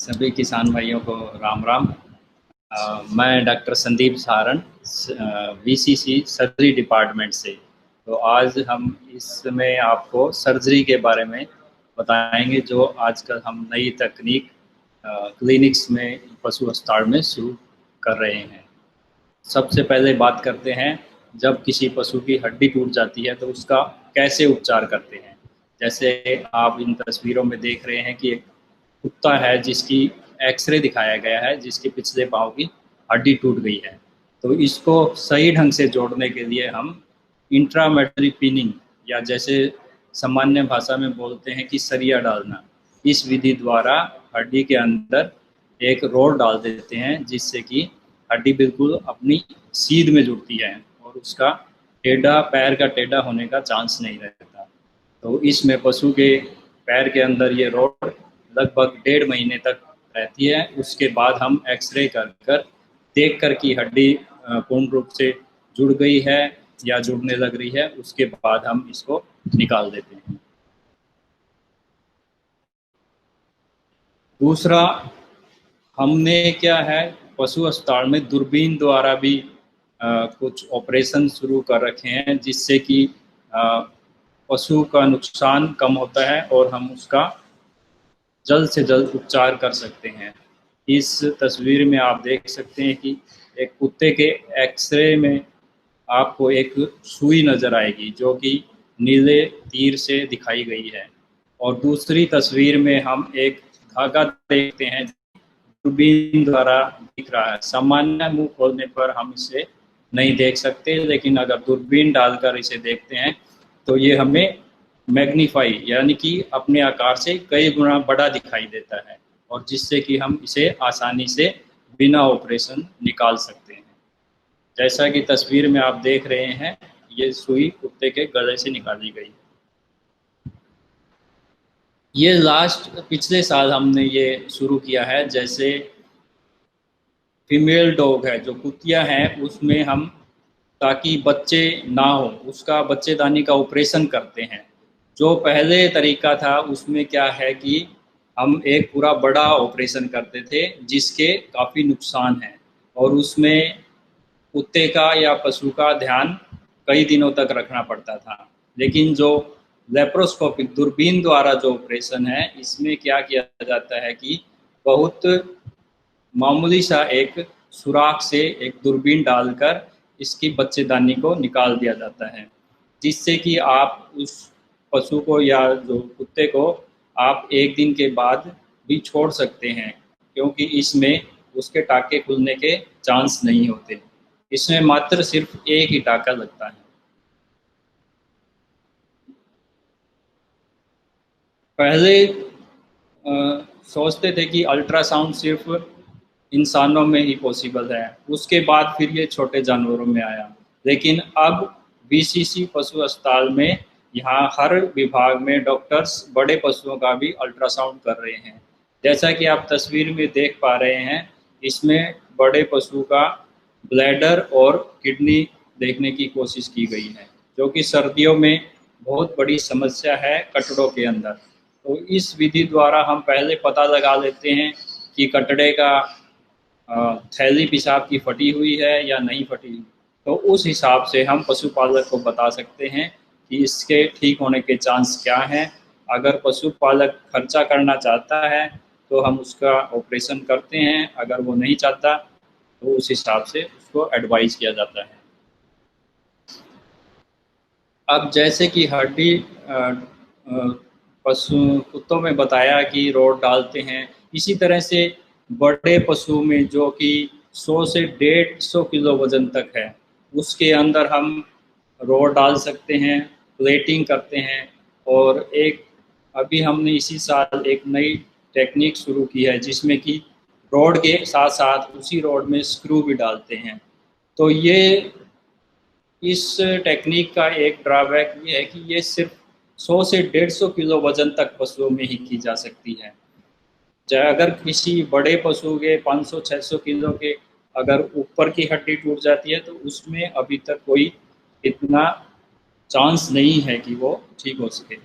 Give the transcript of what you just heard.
सभी किसान भाइयों को राम राम। मैं doctor Sandeep Saran VCC surgery department से। तो आज हम इसमें आपको सर्जरी के बारे में बताएंगे, जो आजकल हम नई तकनीक क्लिनिक्स में पशु अस्पताल में शुरू कर रहे हैं। सबसे पहले बात करते हैं, जब किसी पशु की हड्डी टूट जाती है तो उसका कैसे उपचार करते हैं। जैसे आप इन तस्वीरों में देख रहे हैं कि एक कुत्ता है जिसकी एक्सरे दिखाया गया है, जिसके पिछले पाँव की हड्डी टूट गई है। तो इसको सही ढंग से जोड़ने के लिए हम इंट्रामेडुलरी पिनिंग, या जैसे सामान्य भाषा में बोलते हैं कि सरिया डालना, इस विधि द्वारा हड्डी के अंदर एक रोड डाल देते हैं, जिससे कि हड्डी बिल्कुल अपनी सीध में जुड़ती है और उसका पैर का टेढ़ा होने का चांस नहीं रहता। तो इसमें पशु के पैर के अंदर ये रोड लगभग 1.5 महीने तक रहती है। उसके बाद हम एक्सरे कर देख कर कि हड्डी पूर्ण रूप से जुड़ गई है या जुड़ने लग रही है, उसके बाद हम इसको निकाल देते हैं। दूसरा, हमने क्या है, पशु अस्पताल में दूरबीन द्वारा भी कुछ ऑपरेशन शुरू कर रखे हैं, जिससे कि पशु का नुकसान कम होता है और हम उसका जल्द से जल्द उपचार कर सकते हैं। इस तस्वीर में आप देख सकते हैं कि एक कुत्ते के एक्सरे में आपको एक सुई नज़र आएगी, जो कि नीले तीर से दिखाई गई है। और दूसरी तस्वीर में हम एक धागा देखते हैं, दूरबीन द्वारा दिख रहा है। सामान्य मुंह खोलने पर हम इसे नहीं देख सकते, लेकिन अगर दूरबीन डालकर इसे देखते हैं तो ये हमें मैग्नीफाई यानी कि अपने आकार से कई गुना बड़ा दिखाई देता है, और जिससे कि हम इसे आसानी से बिना ऑपरेशन निकाल सकते हैं। जैसा कि तस्वीर में आप देख रहे हैं, ये सुई कुत्ते के गले से निकाली गई। ये पिछले साल हमने ये शुरू किया है। जैसे फीमेल डॉग है, जो कुतिया है, उसमें हम ताकि बच्चे ना हो उसका बच्चेदानी का ऑपरेशन करते हैं। जो पहले तरीका था उसमें क्या है कि हम एक पूरा बड़ा ऑपरेशन करते थे, जिसके काफ़ी नुकसान हैं, और उसमें कुत्ते का या पशु का ध्यान कई दिनों तक रखना पड़ता था। लेकिन जो लेप्रोस्कोपिक दूरबीन द्वारा जो ऑपरेशन है, इसमें क्या किया जाता है कि बहुत मामूली सा एक सुराख से एक दूरबीन डालकर इसकी बच्चेदानी को निकाल दिया जाता है, जिससे कि आप उस पशु को या जो कुत्ते को आप एक दिन के बाद भी छोड़ सकते हैं, क्योंकि इसमें उसके टाके खुलने के चांस नहीं होते। इसमें मात्र सिर्फ एक ही टाका लगता है। पहले सोचते थे कि अल्ट्रासाउंड सिर्फ इंसानों में ही पॉसिबल है, उसके बाद फिर ये छोटे जानवरों में आया। लेकिन अब वीसीसी पशु अस्पताल में यहाँ हर विभाग में डॉक्टर्स बड़े पशुओं का भी अल्ट्रासाउंड कर रहे हैं। जैसा कि आप तस्वीर में देख पा रहे हैं, इसमें बड़े पशु का ब्लैडर और किडनी देखने की कोशिश की गई है, जो कि सर्दियों में बहुत बड़ी समस्या है कटड़ों के अंदर। तो इस विधि द्वारा हम पहले पता लगा लेते हैं कि कटड़े का थैली पेशाब की फटी हुई है या नहीं फटी। तो उस हिसाब से हम पशुपालक को बता सकते हैं कि इसके ठीक होने के चांस क्या हैं। अगर पशुपालक खर्चा करना चाहता है तो हम उसका ऑपरेशन करते हैं, अगर वो नहीं चाहता तो उस हिसाब से उसको एडवाइस किया जाता है। अब जैसे कि हड्डी पशु कुत्तों में बताया कि रोड डालते हैं, इसी तरह से बड़े पशु में जो कि 100 से 150 किलो वजन तक है, उसके अंदर हम रोड डाल सकते हैं, प्लेटिंग करते हैं। और एक अभी हमने इसी साल एक नई टेक्निक शुरू की है, जिसमें कि रोड के साथ साथ उसी रोड में स्क्रू भी डालते हैं। तो ये इस टेक्निक का एक ड्रॉबैक ये है कि ये सिर्फ 100 से 150 किलो वजन तक पशुओं में ही की जा सकती है। चाहे अगर किसी बड़े पशु के 500-600 किलो के अगर ऊपर की हड्डी टूट जाती है, तो उसमें अभी तक कोई इतना चांस नहीं है कि वो ठीक हो सके।